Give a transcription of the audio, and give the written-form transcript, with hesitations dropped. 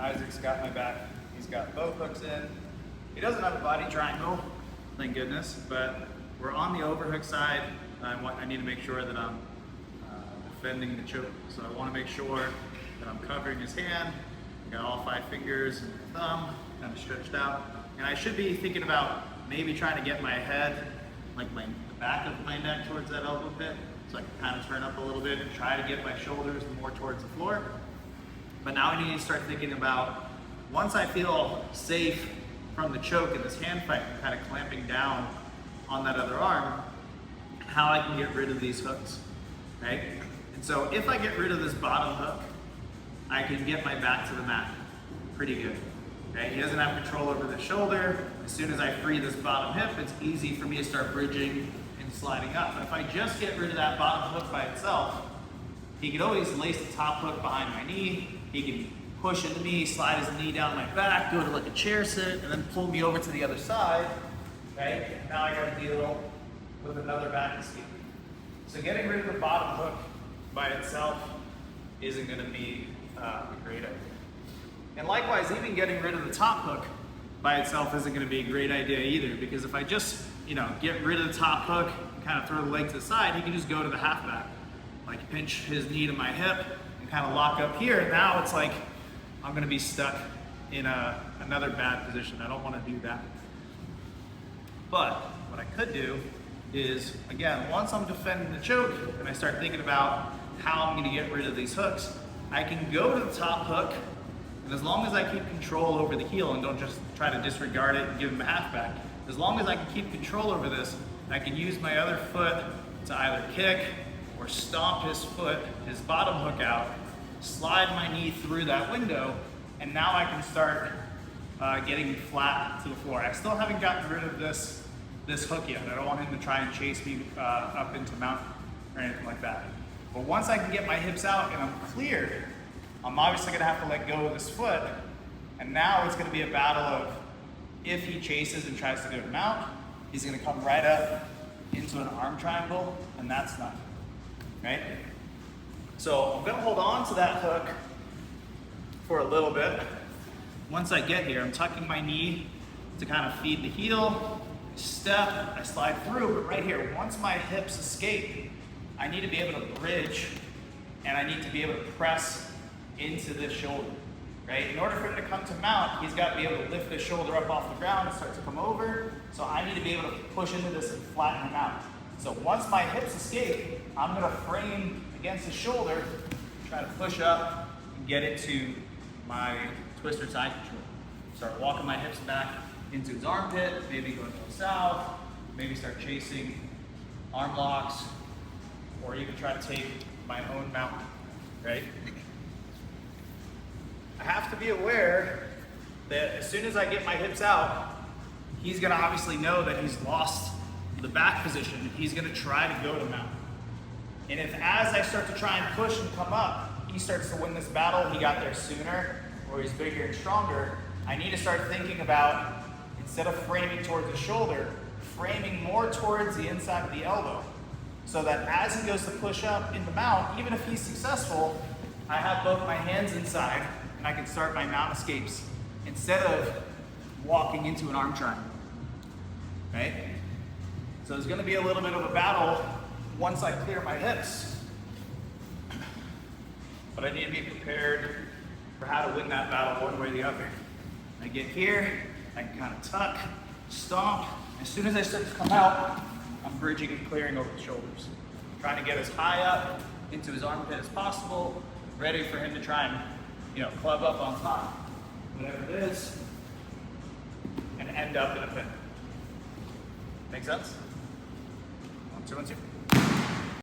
Isaac's got my back. He's got both hooks in. He doesn't have a body triangle, thank goodness, but we're on the overhook side. I need to make sure that I'm defending the choke. So I want to make sure that I'm covering his hand. I got all 5 fingers and thumb kind of stretched out. And I should be thinking about maybe trying to get my head, like the back of my neck towards that elbow pit. So I can kind of turn up a little bit and try to get my shoulders more towards the floor. But now I need to start thinking about, once I feel safe from the choke in this hand fight, and kind of clamping down on that other arm, how I can get rid of these hooks, right? And so if I get rid of this bottom hook, I can get my back to the mat pretty good. Okay? He doesn't have control over the shoulder. As soon as I free this bottom hip, it's easy for me to start bridging and sliding up. But if I just get rid of that bottom hook by itself, he can always lace the top hook behind my knee. He can push into me, slide his knee down my back, go to like a chair sit, and then pull me over to the other side. Okay? Now I got to deal with another back escape. So getting rid of the bottom hook by itself isn't going to be a great idea. And likewise, even getting rid of the top hook by itself isn't going to be a great idea either, because if I just, get rid of the top hook and kind of throw the leg to the side, he can just go to the half back. Like pinch his knee to my hip and kind of lock up here. Now it's like I'm going to be stuck in another bad position. I don't want to do that. But what I could do is, again, once I'm defending the choke and I start thinking about how I'm going to get rid of these hooks, I can go to the top hook, and as long as I keep control over the heel and don't just try to disregard it and give him a half back, as long as I can keep control over this, I can use my other foot to either kick or stomp his foot, his bottom hook out, slide my knee through that window, and now I can start getting flat to the floor. I still haven't gotten rid of this hook yet. I don't want him to try and chase me up into mountain or anything like that. But once I can get my hips out and I'm clear, I'm obviously gonna have to let go of this foot, and now it's gonna be a battle of, if he chases and tries to go to mount, he's gonna come right up into an arm triangle, and that's not, right? So I'm gonna hold on to that hook for a little bit. Once I get here, I'm tucking my knee to kind of feed the heel, step, I slide through, but right here, once my hips escape, I need to be able to bridge, and I need to be able to press into this shoulder, right? In order for him to come to mount, he's got to be able to lift his shoulder up off the ground and start to come over. So I need to be able to push into this and flatten him out. So once my hips escape, I'm gonna frame against his shoulder, try to push up and get into my twister side control. Start walking my hips back into his armpit, maybe go south, maybe start chasing arm locks, or even try to take my own mount, right? I have to be aware that as soon as I get my hips out, he's gonna obviously know that he's lost the back position. He's gonna try to go to mount. And if as I start to try and push and come up, he starts to win this battle, he got there sooner, or he's bigger and stronger, I need to start thinking about, instead of framing towards the shoulder, framing more towards the inside of the elbow. So that as he goes to push up in the mount, even if he's successful, I have both my hands inside and I can start my mount escapes instead of walking into an arm triangle, right? So there's gonna be a little bit of a battle once I clear my hips, but I need to be prepared for how to win that battle one way or the other. I get here, I can kind of tuck, stomp. As soon as I start to come out, I'm bridging and clearing over the shoulders. I'm trying to get as high up into his armpit as possible, ready for him to try and, club up on top, whatever it is, and end up in a pin. Make sense? 1, 2, 1, 2.